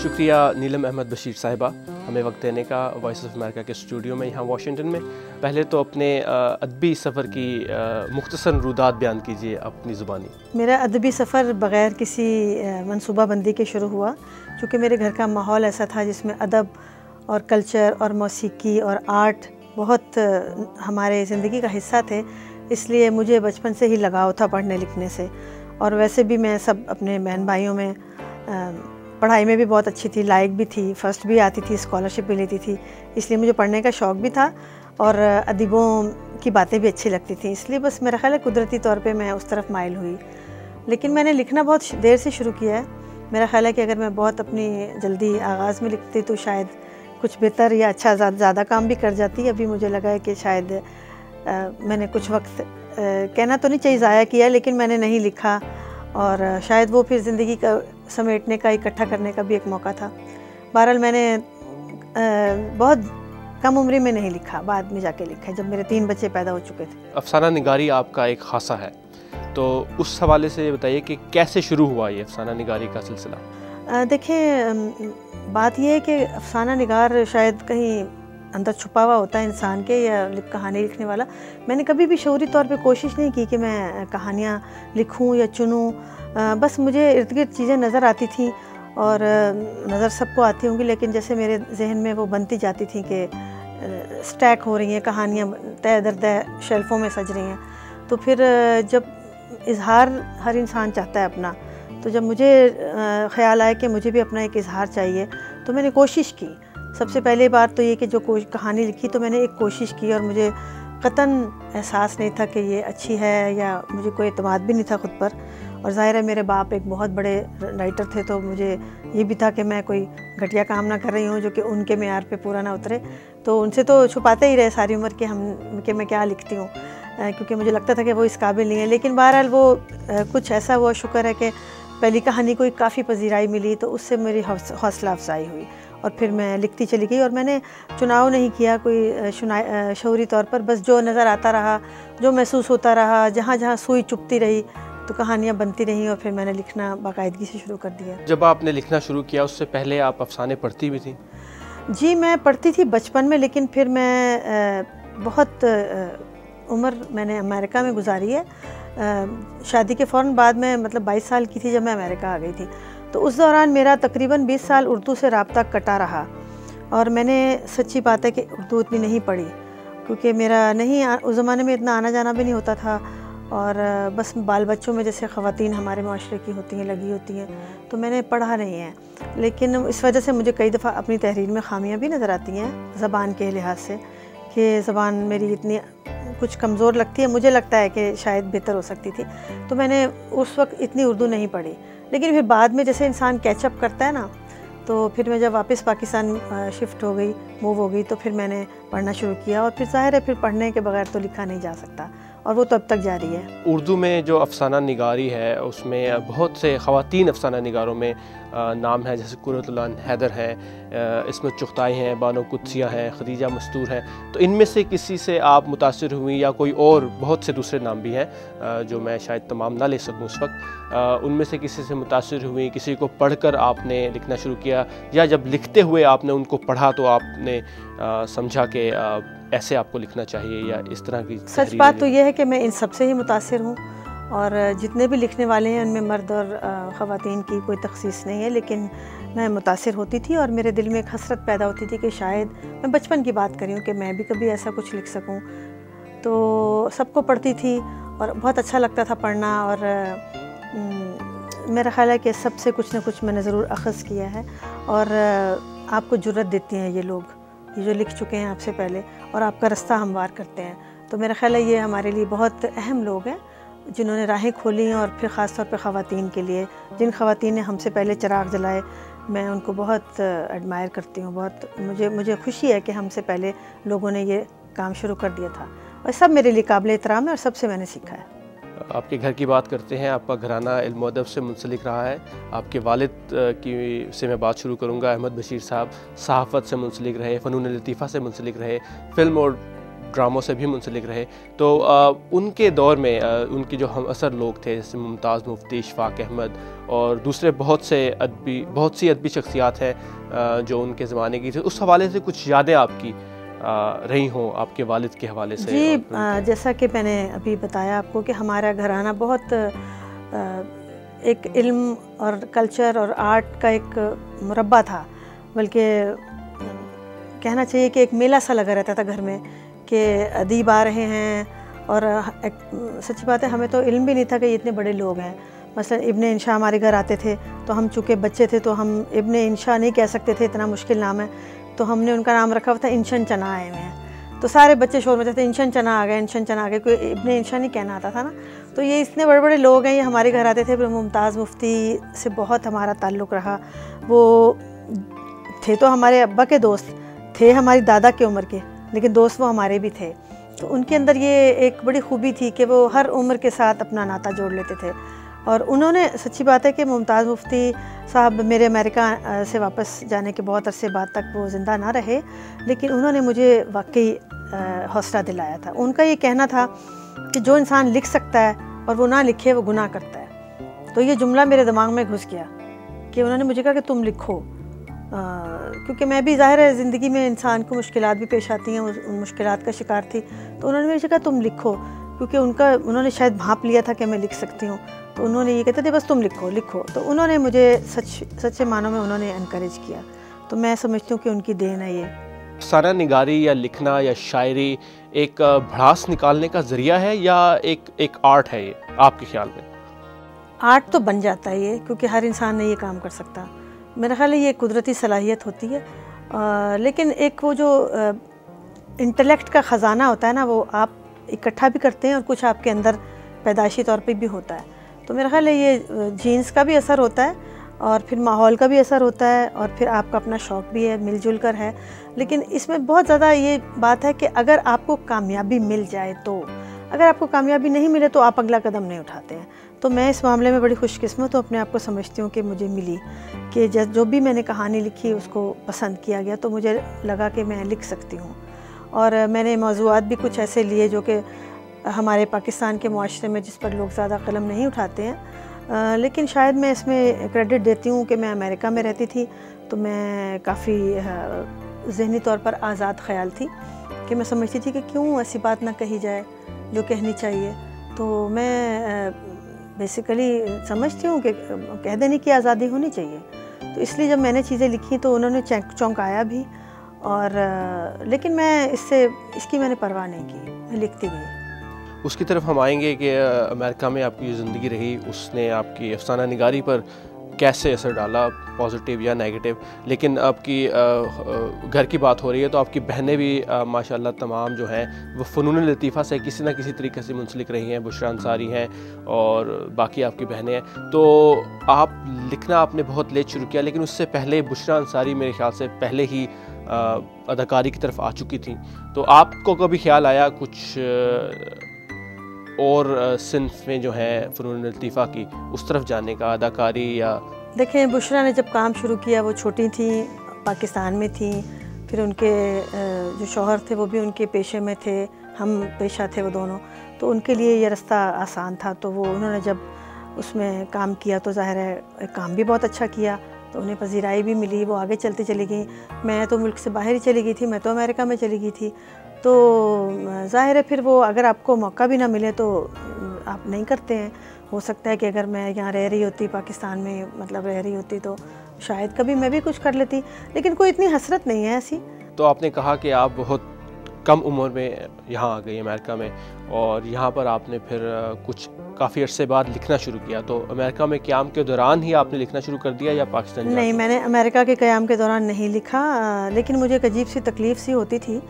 शुक्रिया नीलम अहमद बशीर साहिबा, हमें वक्त देने का वॉइस ऑफ अमेरिका के स्टूडियो में यहाँ वाशिंगटन में। पहले तो अपने अदबी सफ़र की मुख्तसर रुदात बयान कीजिए अपनी ज़ुबानी। मेरा अदबी सफ़र बग़ैर किसी मनसूबाबंदी के शुरू हुआ, क्योंकि मेरे घर का माहौल ऐसा था जिसमें अदब और कल्चर और मौसीकी और आर्ट बहुत हमारे ज़िंदगी का हिस्सा थे। इसलिए मुझे बचपन से ही लगाव था पढ़ने लिखने से। और वैसे भी मैं सब अपने बहन भाइयों में पढ़ाई में भी बहुत अच्छी थी, लायक भी थी, फ़र्स्ट भी आती थी, स्कॉलरशिप भी लेती थी। इसलिए मुझे पढ़ने का शौक़ भी था और अदीबों की बातें भी अच्छी लगती थी। इसलिए बस मेरा ख़्याल है कुदरती तौर पे मैं उस तरफ माइल हुई। लेकिन मैंने लिखना बहुत देर से शुरू किया है। मेरा ख़्याल है कि अगर मैं बहुत अपनी जल्दी आगाज़ में लिखती तो शायद कुछ बेहतर या अच्छा ज़्यादा काम भी कर जाती। अभी मुझे लगा है कि शायद मैंने कुछ वक्त कहना तो नहीं चाहिए ज़ाया किया, लेकिन मैंने नहीं लिखा और शायद वो फिर ज़िंदगी का समेटने का, इकट्ठा करने का भी एक मौका था। बहरहाल मैंने बहुत कम उम्र में नहीं लिखा, बाद में जाके लिखा जब मेरे 3 बच्चे पैदा हो चुके थे। अफसाना निगारी आपका एक खासा है, तो उस हवाले से बताइए कि कैसे शुरू हुआ ये अफसाना निगारी का सिलसिला। देखिए, बात यह है कि अफसाना निगार शायद कहीं अंदर छुपा हुआ होता है इंसान के, या कहानी लिखने वाला। मैंने कभी भी शऊरी तौर पे कोशिश नहीं की कि मैं कहानियाँ लिखूं या चुनूं। बस मुझे इर्द गिर्द चीज़ें नज़र आती थी और नज़र सबको आती होंगी, लेकिन जैसे मेरे जहन में वो बनती जाती थी कि स्टैक हो रही हैं कहानियाँ, तय दर तय शेल्फ़ों में सज रही हैं। तो फिर जब इजहार हर इंसान चाहता है अपना, तो जब मुझे ख़्याल आया कि मुझे भी अपना एक इजहार चाहिए, तो मैंने कोशिश की। सबसे पहले बात तो ये कि जो कहानी लिखी तो मैंने एक कोशिश की और मुझे क़तन एहसास नहीं था कि ये अच्छी है, या मुझे कोई एतमाद भी नहीं था ख़ुद पर। और ज़ाहिर है मेरे बाप एक बहुत बड़े राइटर थे, तो मुझे ये भी था कि मैं कोई घटिया काम ना कर रही हूँ जो कि उनके मेयार पे पूरा ना उतरे। तो उनसे तो छुपाते ही रहे सारी उम्र कि मैं क्या लिखती हूँ, क्योंकि मुझे लगता था कि वो इस काबिल नहीं है। लेकिन बहरहाल वो कुछ ऐसा हुआ, शुक्र है कि पहली कहानी को काफ़ी पजीराई मिली, तो उससे मेरी हौसला अफजाई हुई और फिर मैं लिखती चली गई। और मैंने चुनाव नहीं किया कोई शऊरी तौर पर, बस जो नज़र आता रहा, जो महसूस होता रहा, जहाँ जहाँ सुई चुभती रही तो कहानियाँ बनती रहीं और फिर मैंने लिखना बाकायदगी से शुरू कर दिया। जब आपने लिखना शुरू किया उससे पहले आप अफसाने पढ़ती भी थी? जी, मैं पढ़ती थी बचपन में, लेकिन फिर मैं बहुत उम्र मैंने अमेरिका में गुजारी है। शादी के फ़ौरन बाद में, मतलब 22 साल की थी जब मैं अमेरिका आ गई थी। तो उस दौरान मेरा तकरीबन 20 साल उर्दू से राब्ता कटा रहा। और मैंने सच्ची बात है कि उर्दू इतनी नहीं पढ़ी, क्योंकि मेरा नहीं उस ज़माने में इतना आना जाना भी नहीं होता था। और बस बाल बच्चों में जैसे ख़वातीन हमारे माशरे की होती हैं, लगी होती हैं, तो मैंने पढ़ा नहीं है। लेकिन इस वजह से मुझे कई दफ़ा अपनी तहरीर में ख़ामियाँ भी नज़र आती हैं ज़बान के लिहाज से, कि ज़बान मेरी इतनी कुछ कमज़ोर लगती है। मुझे लगता है कि शायद बेहतर हो सकती थी, तो मैंने उस वक्त इतनी उर्दू नहीं पढ़ी। लेकिन फिर बाद में जैसे इंसान कैचअप करता है ना, तो फिर मैं जब वापस पाकिस्तान शिफ्ट हो गई, मूव हो गई, तो फिर मैंने पढ़ना शुरू किया। और फिर ज़ाहिर है फिर पढ़ने के बगैर तो लिखा नहीं जा सकता, और वो तो अब तक जारी है। उर्दू में जो अफसाना निगारी है उसमें बहुत से ख़वातीन अफसाना निगारों में नाम है, जैसे कुर्रतुल हैदर हैं, इस्मत चुग़ताई हैं, बानो कुद्सिया हैं, खदीजा मस्तूर हैं। तो इनमें से किसी से आप मुतासिर हुई, या कोई और बहुत से दूसरे नाम भी हैं जो मैं शायद तमाम ना ले सकूं इस वक्त, उनमें से किसी से मुतासिर हुई, किसी को पढ़कर आपने लिखना शुरू किया, या जब लिखते हुए आपने उनको पढ़ा तो आपने समझा कि ऐसे आपको लिखना चाहिए, या इस तरह की? सच बात तो यह है कि मैं इन सब से ही मुतासिर हूँ, और जितने भी लिखने वाले हैं उनमें मर्द और ख़वातीन की कोई तख़सीस नहीं है। लेकिन मैं मुतासिर होती थी और मेरे दिल में एक हसरत पैदा होती थी कि शायद, मैं बचपन की बात करी हूँ, कि मैं भी कभी ऐसा कुछ लिख सकूँ। तो सबको पढ़ती थी और बहुत अच्छा लगता था पढ़ना। और मेरा ख़्याल है कि सबसे कुछ ना कुछ मैंने ज़रूर अख़ज़ किया है। और आपको जुर्रत देती हैं ये लोग, ये जो लिख चुके हैं आपसे पहले, और आपका रास्ता हमवार करते हैं। तो मेरा ख़्याल है ये हमारे लिए बहुत अहम लोग हैं जिन्होंने राहें खोली हैं। और फिर ख़ास तौर पे ख़वातीन के लिए, जिन ख़वातीन ने हमसे पहले चिराग जलाए, मैं उनको बहुत एडमायर करती हूँ। बहुत मुझे खुशी है कि हमसे पहले लोगों ने ये काम शुरू कर दिया था, और सब मेरे लिए काबिल एहतराम है और सबसे मैंने सीखा है। आपके घर की बात करते हैं। आपका घराना इल्म व अदब से मुंसलिक रहा है। आपके वालिद से मैं बात शुरू करूँगा। अहमद बशीर साहब सहाफ़त से मुंसलिक रहे, फ़नून लतीफ़ा से मुंसलिक रहे, फ़िल्म और ड्रामों से भी मुंसलिक रहे। तो उनके दौर में उनके जो हम असर लोग थे जैसे मुमताज़ मुफ्ती, इशफाक अहमद और दूसरे बहुत सी अदबी शख्सियात हैं जो उनके ज़माने की थी, उस हवाले से कुछ यादें आपकी रही हों आपके वालिद के हवाले से? जी, जैसा कि मैंने अभी बताया आपको कि हमारा घराना बहुत एक इल्म और कल्चर और आर्ट का एक मुरब्बा था, बल्कि कहना चाहिए कि एक मेला सा लगा रहता था घर में कि अदीब आ रहे हैं। और सच्ची बात है, हमें तो इल्म भी नहीं था कि इतने बड़े लोग हैं। मसलन इब्ने इंशा हमारे घर आते थे, तो हम चूँकि बच्चे थे तो हम इब्ने इंशा नहीं कह सकते थे, इतना मुश्किल नाम है, तो हमने उनका नाम रखा हुआ था इंशन चना आए हुए हैं। तो सारे बच्चे शोर मचाते थे, इंशन चना आ गए, इंशन चना आ गए, कोई इब्ने इंशा नहीं कहना आता था ना। तो ये इतने बड़े बड़े लोग हैं, ये हमारे घर आते थे। फिर मुमताज़ मुफ्ती से बहुत हमारा ताल्लुक़ रहा। वो थे तो हमारे अब्बा के दोस्त, थे हमारी दादा की उम्र के, लेकिन दोस्त वो हमारे भी थे। तो उनके अंदर ये एक बड़ी खूबी थी कि वो हर उम्र के साथ अपना नाता जोड़ लेते थे। और उन्होंने, सच्ची बात है कि मुमताज़ मुफ्ती साहब मेरे अमेरिका से वापस जाने के बहुत अरसे बाद तक वो ज़िंदा ना रहे, लेकिन उन्होंने मुझे वाकई हौसला दिलाया था। उनका ये कहना था कि जो इंसान लिख सकता है और वो ना लिखे वो गुनाह करता है। तो ये जुमला मेरे दिमाग में घुस गया कि उन्होंने मुझे कहा कि तुम लिखो, क्योंकि मैं भी ज़ाहिर है ज़िंदगी में इंसान को मुश्किलात भी पेश आती हैं, उन मुश्किलात का शिकार थी। तो उन्होंने मुझे कहा तुम लिखो, क्योंकि उन्होंने शायद भांप लिया था कि मैं लिख सकती हूँ। तो उन्होंने ये कहते थे बस तुम लिखो लिखो। तो उन्होंने मुझे सच्चे मानों में उन्होंने इनकरेज किया। तो मैं समझती हूँ कि उनकी देन है ये। अफसाना निगारी या लिखना या शायरी एक भड़ास निकालने का ज़रिया है या एक आर्ट है ये आपके ख्याल में? आर्ट तो बन जाता है ये, क्योंकि हर इंसान नहीं ये काम कर सकता। मेरा ख्याल है ये कुदरती सलाहियत होती है। लेकिन एक वो जो इंटेलेक्ट का ख़जाना होता है ना, वो आप इकट्ठा भी करते हैं और कुछ आपके अंदर पैदाइशी तौर पे भी होता है। तो मेरा ख्याल है ये जीन्स का भी असर होता है और फिर माहौल का भी असर होता है और फिर आपका अपना शौक़ भी है, मिलजुल कर है। लेकिन इसमें बहुत ज़्यादा ये बात है कि अगर आपको कामयाबी मिल जाए तो, अगर आपको कामयाबी नहीं मिले तो आप अगला कदम नहीं उठाते हैं। तो मैं इस मामले में बड़ी खुशकिस्मत हूँ, अपने आप को समझती हूँ कि मुझे मिली कि जो भी मैंने कहानी लिखी उसको पसंद किया गया, तो मुझे लगा कि मैं लिख सकती हूँ। और मैंने मौज़ूआत भी कुछ ऐसे लिए जो कि हमारे पाकिस्तान के मुआशरे में जिस पर लोग ज़्यादा कलम नहीं उठाते हैं, लेकिन शायद मैं इसमें क्रेडिट देती हूँ कि मैं अमेरिका में रहती थी, तो मैं काफ़ी ज़हनी तौर पर आज़ाद ख़याल थी कि मैं समझती थी कि क्यों ऐसी बात ना कही जाए जो कहनी चाहिए। तो मैं बेसिकली समझती हूँ कि कह देने की आज़ादी होनी चाहिए। तो इसलिए जब मैंने चीज़ें लिखी तो उन्होंने चौंकाया भी, और लेकिन मैं इसकी मैंने परवाह नहीं की, मैं लिखती गई। उसकी तरफ हम आएंगे कि अमेरिका में आपकी जो ज़िंदगी रही उसने आपकी अफसाना निगारी पर कैसे असर डाला, पॉजिटिव या नेगेटिव। लेकिन आपकी घर की बात हो रही है तो आपकी बहनें भी माशाल्लाह तमाम जो हैं वो फ़नून लतीफ़ा से किसी न किसी तरीके से मुंसलिक रही हैं। बुशरा अंसारी हैं और बाकी आपकी बहनें हैं। तो आप लिखना आपने बहुत लेट शुरू किया, लेकिन उससे पहले बुशरा अंसारी मेरे ख्याल से पहले ही अदाकारी की तरफ आ चुकी थी। तो आपको कभी ख्याल आया कुछ और सिन्फ में जो है फ़नून लतीफ़ा की उस तरफ जाने का, अदाकारी या? देखें, बुशरा ने जब काम शुरू किया वो छोटी थी, पाकिस्तान में थी, फिर उनके जो शौहर थे वो भी उनके पेशे में थे, हम पेशा थे वो दोनों, तो उनके लिए ये रास्ता आसान था। तो वो उन्होंने जब उसमें काम किया तो ज़ाहिर है काम भी बहुत अच्छा किया, तो उन्हें पजीराई भी मिली, वो आगे चलती चली गई। मैं तो मुल्क से बाहर ही चली गई थी, मैं तो अमेरिका में चली गई थी। तो ज़ाहिर है फिर वो अगर आपको मौका भी ना मिले तो आप नहीं करते हैं। हो सकता है कि अगर मैं यहाँ रह रही होती, पाकिस्तान में मतलब रह रही होती, तो शायद कभी मैं भी कुछ कर लेती, लेकिन कोई इतनी हसरत नहीं है ऐसी। तो आपने कहा कि आप बहुत कम उम्र में यहाँ आ गई अमेरिका में, और यहाँ पर आपने फिर कुछ काफ़ी अरसे बाद लिखना शुरू किया। तो अमेरिका में क़याम के दौरान ही आपने लिखना शुरू कर दिया या पाकिस्तान? नहीं, मैंने अमेरिका के क़याम के दौरान नहीं लिखा, लेकिन मुझे एक अजीब सी तकलीफ़ सी होती थी।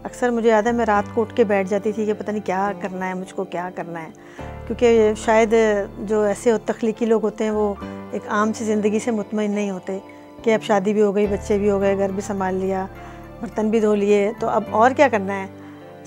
अक्सर मुझे याद है मैं रात को उठ के बैठ जाती थी कि पता नहीं क्या करना है, मुझको क्या करना है, क्योंकि शायद जो ऐसे तख्लीकी लोग होते हैं वो एक आम सी ज़िंदगी से मुतमईन नहीं होते कि अब शादी भी हो गई, बच्चे भी हो गए, घर भी संभाल लिया, बर्तन भी धो लिए, तो अब और क्या करना है,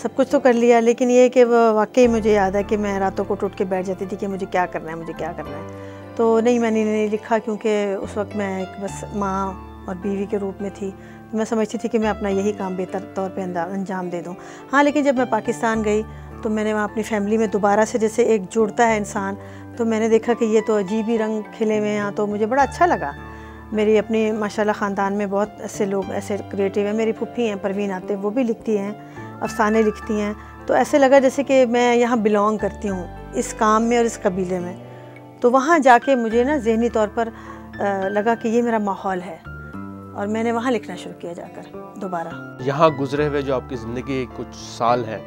सब कुछ तो कर लिया। लेकिन ये कि वाकई मुझे याद है कि मैं रातों को उठ के बैठ जाती थी कि मुझे क्या करना है, मुझे क्या करना है। तो नहीं, मैंने नहीं लिखा, क्योंकि उस वक्त मैं एक बस माँ और बीवी के रूप में थी, मैं समझती थी कि मैं अपना यही काम बेहतर तौर पे अंजाम दे दूँ। हाँ, लेकिन जब मैं पाकिस्तान गई तो मैंने वहाँ अपनी फैमिली में दोबारा से जैसे एक जुड़ता है इंसान, तो मैंने देखा कि ये तो अजीब ही रंग खिले हुए हैं यहाँ, तो मुझे बड़ा अच्छा लगा। मेरी अपनी माशाल्लाह ख़ानदान में बहुत ऐसे लोग ऐसे क्रिएटिव हैं। मेरी फुफ्फी हैं परवीन आतिफ, वो भी लिखती हैं, अफसाने लिखती हैं। तो ऐसे लगा जैसे कि मैं यहाँ बिलोंग करती हूँ इस काम में और इस कबीले में। तो वहाँ जाके मुझे ना ज़हनी तौर पर लगा कि ये मेरा माहौल है, और मैंने वहाँ लिखना शुरू किया जाकर दोबारा। यहाँ गुजरे हुए जो आपकी ज़िंदगी कुछ साल हैं,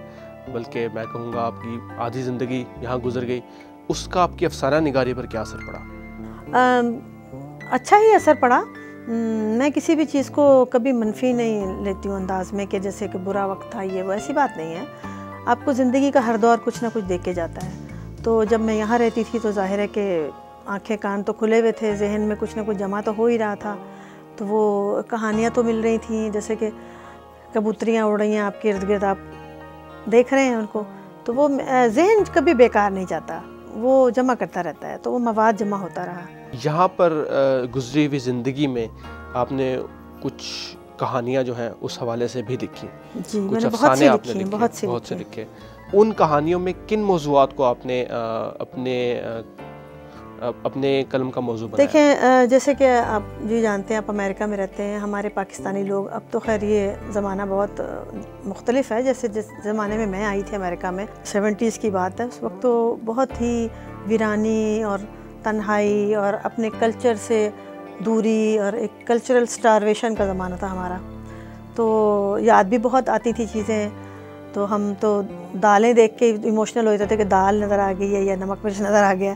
बल्कि मैं कहूँगा आपकी आधी ज़िंदगी यहाँ गुजर गई, उसका आपकी अफसाना निगारी पर क्या असर पड़ा? अच्छा ही असर पड़ा। मैं किसी भी चीज़ को कभी मनफी नहीं लेती हूँ अंदाज में कि जैसे कि बुरा वक्त था, ये वो ऐसी बात नहीं है। आपको ज़िंदगी का हर दौर कुछ ना कुछ दे के जाता है। तो जब मैं यहाँ रहती थी तो जाहिर है कि आंखें कान तो खुले हुए थे, जहन में कुछ ना कुछ जमा तो हो ही रहा था। तो वो कहानियाँ तो मिल रही थी, जैसे कि कबूतरियाँ उड़ रही हैं आपके इर्द गिर्द, आप देख रहे हैं उनको, तो वो जहन कभी बेकार नहीं जाता, वो जमा करता रहता है, तो वो मवाद जमा होता रहा। यहाँ पर गुजरी हुई ज़िंदगी में आपने कुछ कहानियाँ जो हैं उस हवाले से भी लिखी, जी, कुछ मैंने अफसाने आपने लिखे, बहुत से लिखे। उन कहानियों में किन मौज़ूआत को आपने अपने कलम का मौजू बनाया? देखें, जैसे कि आप जी जानते हैं, आप अमेरिका में रहते हैं, हमारे पाकिस्तानी लोग, अब तो खैर ये ज़माना बहुत मुख्तलिफ है। जैसे जिस ज़माने में मैं आई थी अमेरिका में, 70s की बात है, उस वक्त तो बहुत ही वीरानी और तन्हाई और अपने कल्चर से दूरी और एक कल्चरल स्टारवेशन का ज़माना था हमारा। तो याद भी बहुत आती थी चीज़ें। तो हम तो दालें देख के इमोशनल हो जाते थे कि दाल नज़र आ गई है या नमक मिर्च नज़र आ गया।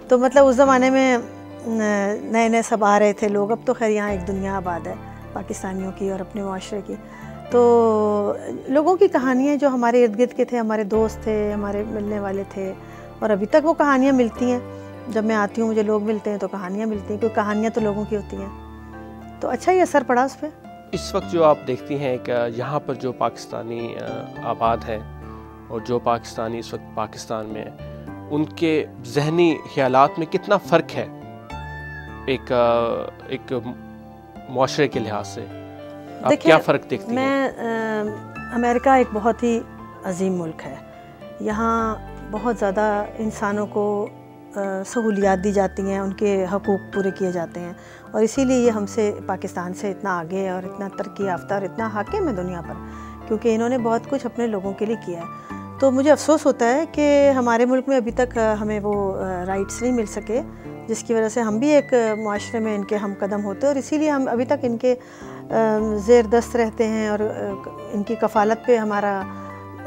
तो मतलब उस ज़माने में नए नए सब आ रहे थे लोग। अब तो खैर यहाँ एक दुनिया आबाद है पाकिस्तानियों की और अपने माशरे की। तो लोगों की कहानियाँ जो हमारे इर्द गिर्द के थे, हमारे दोस्त थे, हमारे मिलने वाले थे, और अभी तक वो कहानियाँ मिलती हैं। जब मैं आती हूँ मुझे लोग मिलते हैं तो कहानियाँ मिलती हैं, क्योंकि कहानियाँ तो लोगों की होती हैं। तो अच्छा ही असर पड़ा उस पर। इस वक्त जो आप देखती हैं कि यहाँ पर जो पाकिस्तानी आबाद हैं और जो पाकिस्तानी इस वक्त पाकिस्तान में है, उनके जहनी ख्यालात में कितना फ़र्क है एक मुआशरे के लिहाज से? आप क्या फ़र्क देखती हैं? अमेरिका एक बहुत ही अजीम मुल्क है। यहाँ बहुत ज़्यादा इंसानों को सहूलियात दी जाती हैं, उनके हकूक़ पूरे किए जाते हैं, और इसीलिए ये हमसे पाकिस्तान से इतना आगे और इतना तरक्की याफ्ता और इतना हाकिम है दुनिया पर, क्योंकि इन्होंने बहुत कुछ अपने लोगों के लिए किया है। तो मुझे अफसोस होता है कि हमारे मुल्क में अभी तक हमें वो राइट्स नहीं मिल सके, जिसकी वजह से हम भी एक मुआशरे में इनके हम कदम होते हैं, और इसीलिए हम अभी तक इनके ज़ेर दस्त रहते हैं, और इनकी कफ़ालत पे हमारा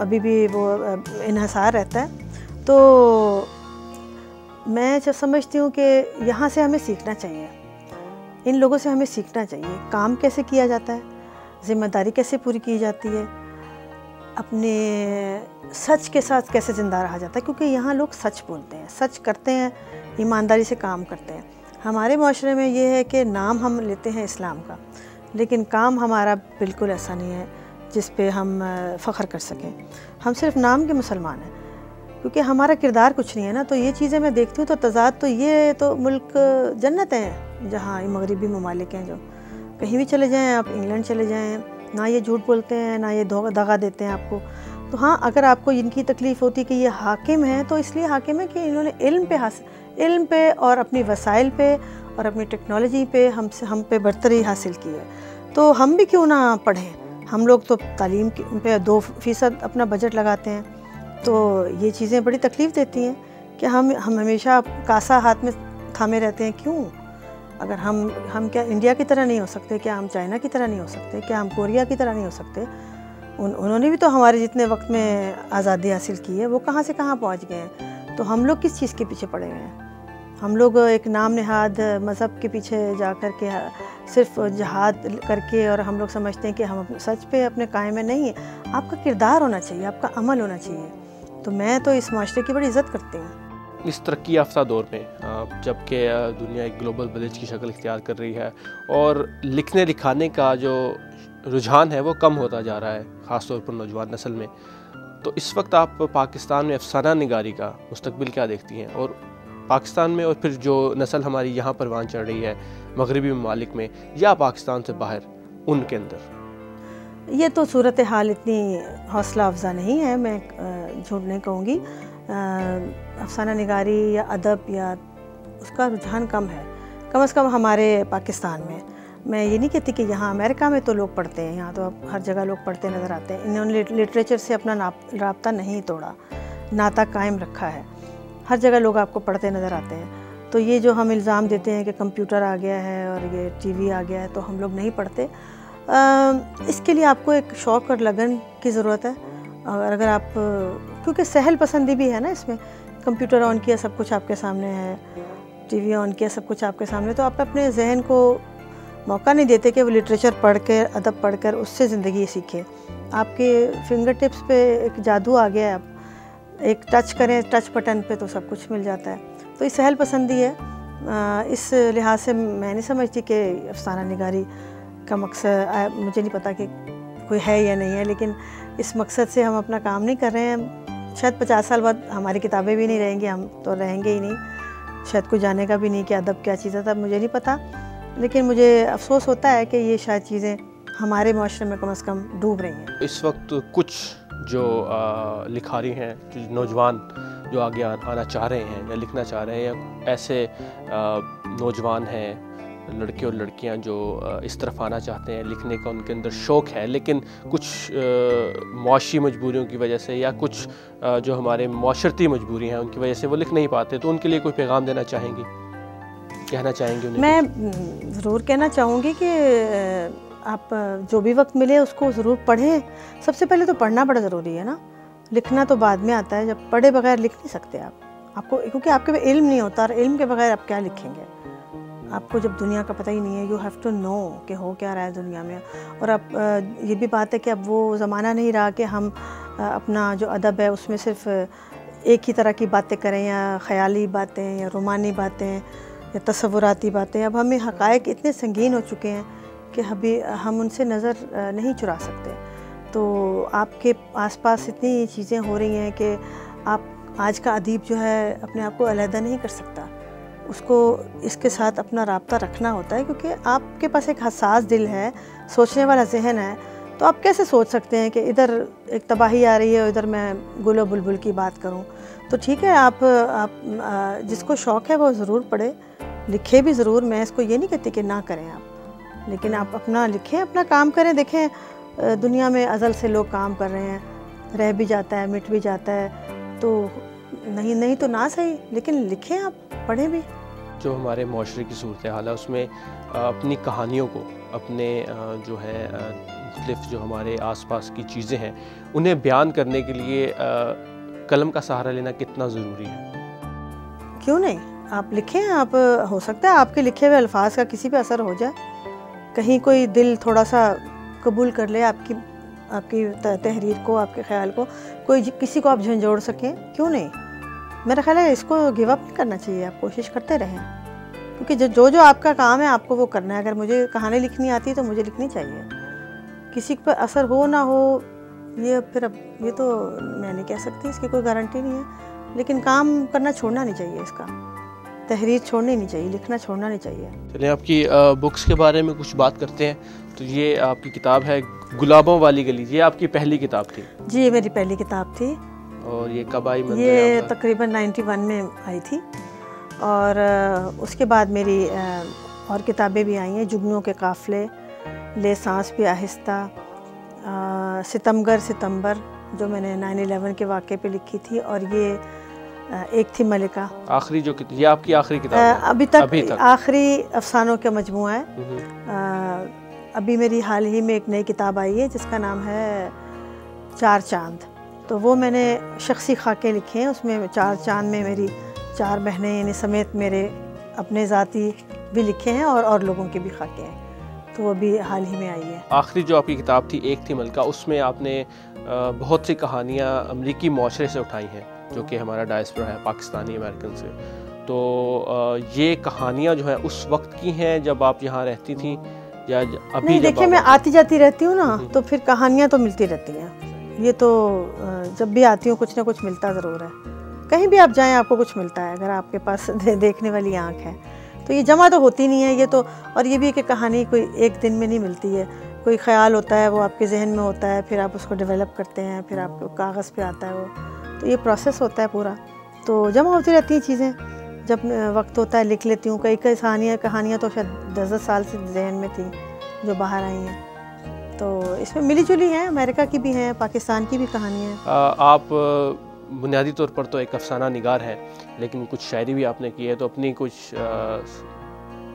अभी भी वो इन्हसार रहता है। तो मैं जब समझती हूँ कि यहाँ से हमें सीखना चाहिए, इन लोगों से हमें सीखना चाहिए काम कैसे किया जाता है, ज़िम्मेदारी कैसे पूरी की जाती है, अपने सच के साथ कैसे ज़िंदा रहा जाता है, क्योंकि यहाँ लोग सच बोलते हैं, सच करते हैं, ईमानदारी से काम करते हैं। हमारे माशरे में ये है कि नाम हम लेते हैं इस्लाम का, लेकिन काम हमारा बिल्कुल ऐसा नहीं है जिस पे हम फ़ख्र कर सकें। हम सिर्फ नाम के मुसलमान हैं, क्योंकि हमारा किरदार कुछ नहीं है ना। तो ये चीज़ें मैं देखती हूँ तो तज़ाद, तो ये तो मुल्क जन्नत है, जहाँ मगरिबी ममालिक हैं, जो कहीं भी चले जाएँ आप, इंग्लैंड चले जाएँ, ना ये झूठ बोलते हैं, ना ये दगा देते हैं आपको। तो हाँ, अगर आपको इनकी तकलीफ़ होती कि ये हाकिम है, तो इसलिए हाकिम है कि इन्होंने इल्म पे और अपनी वसाइल पे और अपनी टेक्नोलॉजी पे हम पे बरतरी हासिल की है। तो हम भी क्यों ना पढ़ें? हम लोग तो तालीम पे 2% अपना बजट लगाते हैं। तो ये चीज़ें बड़ी तकलीफ़ देती हैं कि हम हमेशा कासा हाथ में थामे रहते हैं। क्यों? अगर हम क्या इंडिया की तरह नहीं हो सकते? क्या हम चाइना की तरह नहीं हो सकते? क्या हम कोरिया की तरह नहीं हो सकते? उन्होंने भी तो हमारे जितने वक्त में आज़ादी हासिल की है, वो कहाँ से कहाँ पहुँच गए हैं। तो हम लोग किस चीज़ के पीछे पड़े हुए हैं? हम लोग एक नाम नेहाद मज़हब के पीछे जा कर के सिर्फ जहाद करके, और हम लोग समझते हैं कि हम सच पे अपने कायम में नहीं है। आपका किरदार होना चाहिए, आपका अमल होना चाहिए। तो मैं तो इस माशरे की बड़ी इज़्ज़त करती हूँ। इस तरक्की याफ्ता दौर में जबकि दुनिया एक ग्लोबल विलेज की शक्ल इख्तियार कर रही है और लिखने लिखाने का जो रुझान है वो कम होता जा रहा है, ख़ास तौर पर नौजवान नस्ल में, तो इस वक्त आप पाकिस्तान में अफसाना निगारी का मुस्तकबिल क्या देखती हैं? और पाकिस्तान में, और फिर जो नस्ल हमारी यहाँ परवान चढ़ रही है मगरिबी ममालिक में या पाकिस्तान से बाहर, उनके अंदर? ये तो सूरत हाल इतनी हौसला अफजा नहीं है, मैं झूठ नहीं कहूँगी। अफसाना निगारी या अदब या उसका रुझान कम है, कम से कम हमारे पाकिस्तान में। मैं ये नहीं कहती कि यहाँ अमेरिका में तो लोग पढ़ते हैं, यहाँ तो अब हर जगह लोग पढ़ते नज़र आते हैं। इन्होंने लिटरेचर से अपना राब्ता नहीं तोड़ा, नाता कायम रखा है। हर जगह लोग आपको पढ़ते नज़र आते हैं। तो ये जो हम इल्ज़ाम देते हैं कि कंप्यूटर आ गया है और ये टीवी आ गया है तो हम लोग नहीं पढ़ते, इसके लिए आपको एक शौक़ और लगन की ज़रूरत है। और अगर आप, क्योंकि सहल पसंदी भी है ना इसमें, कंप्यूटर ऑन किया सब कुछ आपके सामने है, टीवी ऑन किया सब कुछ आपके सामने, तो आप अपने जहन को मौका नहीं देते कि वो लिटरेचर पढ़ कर, अदब पढ़ कर उससे ज़िंदगी सीखे। आपके फिंगर टिप्स पे एक जादू आ गया है, आप एक टच करें टच बटन पे तो सब कुछ मिल जाता है। तो ये सहल पसंदी है। इस लिहाज से मैं नहीं समझती कि अफसाना निगारी का मकसद, मुझे नहीं पता कि कोई है या नहीं है, लेकिन इस मकसद से हम अपना काम नहीं कर रहे हैं। शायद 50 साल बाद हमारी किताबें भी नहीं रहेंगी, हम तो रहेंगे ही नहीं, शायद कोई जाने का भी नहीं कि अदब क्या चीज़ था, मुझे नहीं पता। लेकिन मुझे अफसोस होता है कि ये शायद चीज़ें हमारे माशरे में कम से कम डूब रही हैं। इस वक्त कुछ जो लिखारी हैं, जो नौजवान जो आगे आना चाह रहे हैं या लिखना चाह रहे हैं, या ऐसे नौजवान हैं, लड़के और लड़कियां जो इस तरफ आना चाहते हैं, लिखने का उनके अंदर शौक़ है, लेकिन कुछ मुआशी मजबूरियों की वजह से या कुछ जो हमारे माशरती मजबूरी हैं उनकी वजह से वो लिख नहीं पाते, तो उनके लिए कोई पैगाम देना चाहेंगी, कहना चाहेंगी उन्हें? मैं ज़रूर कहना चाहूँगी कि आप जो भी वक्त मिले उसको ज़रूर पढ़ें। सबसे पहले तो पढ़ना बड़ा ज़रूरी है ना, लिखना तो बाद में आता है। जब पढ़े बगैर लिख नहीं सकते आपको, क्योंकि आपके पास इल्म नहीं होता, और इल्म के बगैर आप क्या लिखेंगे? आपको जब दुनिया का पता ही नहीं है, यू हैव टू नो कि हो क्या रहा है दुनिया में। और अब ये भी बात है कि अब वो ज़माना नहीं रहा कि हम अपना जो अदब है उसमें सिर्फ एक ही तरह की बातें करें, या ख़याली बातें, या रोमानी बातें, या तसव्वुराती बातें। अब हमें हक़ाइक़ इतने संगीन हो चुके हैं कि अभी हम उनसे नज़र नहीं चुरा सकते। तो आपके आसपास इतनी चीज़ें हो रही हैं कि आप, आज का अदीब जो है अपने आप को अलहदा नहीं कर सकता, उसको इसके साथ अपना राब्ता रखना होता है, क्योंकि आपके पास एक हसास दिल है, सोचने वाला जहन है। तो आप कैसे सोच सकते हैं कि इधर एक तबाही आ रही है और इधर मैं गुल और बुलबुल की बात करूं? तो ठीक है, आप जिसको शौक़ है वो ज़रूर पढ़े, लिखे भी ज़रूर। मैं इसको ये नहीं कहती कि ना करें आप, लेकिन आप अपना लिखें, अपना काम करें। देखें दुनिया में अज़ल से लोग काम कर रहे हैं, रह भी जाता है, मिट भी जाता है, तो नहीं तो ना सही, लेकिन लिखें आप, पढ़ें भी। जो हमारे माशरे की सूरत हाल है उसमें अपनी कहानियों को, अपने जो है मुख्तलिफ जो हमारे आसपास की चीज़ें हैं उन्हें बयान करने के लिए कलम का सहारा लेना कितना ज़रूरी है? क्यों नहीं, आप लिखें। आप, हो सकता है आपके लिखे हुए अल्फाज का किसी पे असर हो जाए, कहीं कोई दिल थोड़ा सा कबूल कर ले आपकी तहरीर को, आपके ख्याल को, कोई किसी को आप झंझोड़ सकें, क्यों नहीं? मेरा ख्याल है इसको गिव अप नहीं करना चाहिए, आप कोशिश करते रहें, क्योंकि जो आपका काम है आपको वो करना है। अगर मुझे कहानी लिखनी आती है तो मुझे लिखनी चाहिए, किसी पर असर हो ना हो ये फिर अब ये तो मैं नहीं कह सकती, इसकी कोई गारंटी नहीं है, लेकिन काम करना छोड़ना नहीं चाहिए, इसका तहरीर छोड़नी नहीं चाहिए, लिखना छोड़ना नहीं चाहिए। चलिए आपकी बुक्स के बारे में कुछ बात करते हैं। तो ये आपकी किताब है गुलाबों वाली गली, ये आपकी पहली किताब थी? जी, ये मेरी पहली किताब थी। और ये कब आई? ये तकरीबन 91 में आई थी, और उसके बाद मेरी और किताबें भी आई हैं, जुगनू के काफ़िले, ले सांस भी आहिस्ता, सितमगर सितंबर जो मैंने 9/11 के वाक़े पे लिखी थी, और ये एक थी मलिका। आखिरी जो ये आपकी आखिरी किताब है? अभी तक आखिरी अफसानों का मजमुआ है। अभी मेरी हाल ही में एक नई किताब आई है जिसका नाम है 4 चांद। तो वो मैंने शख्सी खाके लिखे हैं, उसमें 4 चांद में मेरी 4 बहनें यानी समेत मेरे अपने ज़ाती भी लिखे हैं, और लोगों के भी खाके हैं। तो वो भी हाल ही में आई है। आखिरी जो आपकी किताब थी एक थी मलिका, उसमें आपने बहुत सी कहानियाँ अमरीकी माशरे से उठाई हैं, जो कि हमारा डायस्पोरा है पाकिस्तानी अमेरिकन से। तो ये कहानियाँ जो है उस वक्त की हैं जब आप यहाँ रहती थी, या अभी? नहीं, देखिए मैं आती जाती रहती हूँ ना, तो फिर कहानियाँ तो मिलती रहती हैं। ये तो जब भी आती हूँ कुछ ना कुछ मिलता ज़रूर है, कहीं भी आप जाएं आपको कुछ मिलता है, अगर आपके पास देखने वाली आँख है। तो ये जमा तो होती नहीं है ये तो, और ये भी कि कहानी कोई एक दिन में नहीं मिलती है, कोई ख़्याल होता है वो आपके जहन में होता है, फिर आप उसको डेवलप करते हैं, फिर आपको कागज़ पे आता है वो, तो ये प्रोसेस होता है पूरा। तो जमा होती रहती हैं चीज़ें, जब वक्त होता है लिख लेती हूँ। कई कहानियाँ तो शायद 10-10 साल से जहन में थी जो बाहर आई हैं, तो इसमें मिली जुली हैं, अमेरिका की भी हैं, पाकिस्तान की भी कहानियाँ हैं। आप बुनियादी तौर पर तो एक अफसाना निगार हैं, लेकिन कुछ शायरी भी आपने की है, तो अपनी कुछ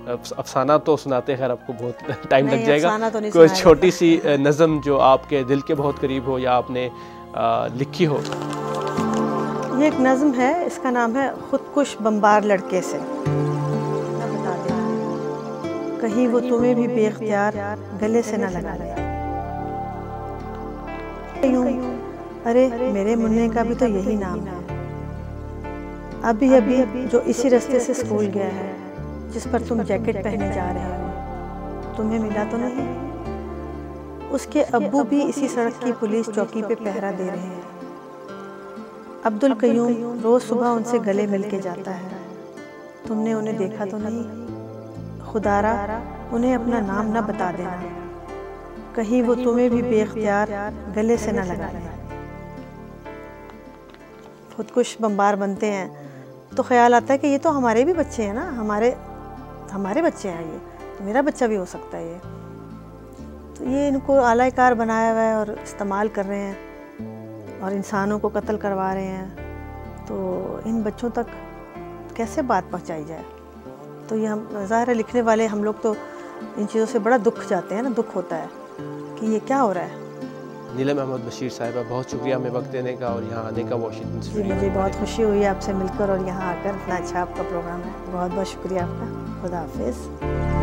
अफसाना तो सुनाते, खैर आपको बहुत टाइम लग जाएगा, तो कोई छोटी सी नज़म जो आपके दिल के बहुत करीब हो या आपने लिखी हो। ये एक नज़म है, इसका नाम है खुदकुश बम्बार लड़के से। मैं बताती हूँ, कहीं वो तुम्हें भी बेख्तियार गले से न लगा ले। अरे मेरे मुन्ने का भी तो यही नाम है, अभी अभी जो इसी रास्ते से स्कूल गया है, जिस पर तुम जैकेट पहने जा रहे हो, तुम्हें मिला तो नहीं? उसके अब्बू भी इसी सड़क की पुलिस चौकी पे पहरा दे रहे हैं। अब्दुल कयूम रोज़ सुबह उनसे गले मिल के जाता है, तुमने उन्हें देखा तो नहीं? खुदारा उन्हें अपना नाम न बता देना, कहीं वो तुम्हें भी बेख्तियार गले से न लगा ले। खुदकुश बम्बार बनते हैं तो ख्याल आता है कि ये तो हमारे भी बच्चे हैं ना, हमारे बच्चे हैं, ये तो मेरा बच्चा भी हो सकता है। ये तो ये इनको आलाकार बनाया हुआ है और इस्तेमाल कर रहे हैं और इंसानों को कत्ल करवा रहे हैं, तो इन बच्चों तक कैसे बात पहुंचाई जाए? तो ये हम ज़ाहिर है लिखने वाले हम लोग तो इन चीज़ों से बड़ा दुख जाते हैं ना, दुख होता है कि ये क्या हो रहा है। नीलम अहमद बशीर साहिबा, बहुत शुक्रिया हमें वक्त देने का और यहाँ आने का वाशिंगटन से। मुझे बहुत खुशी हुई आपसे मिलकर और यहाँ आकर, इतना अच्छा आपका प्रोग्राम है, बहुत बहुत शुक्रिया आपका। खुदा हाफिज़।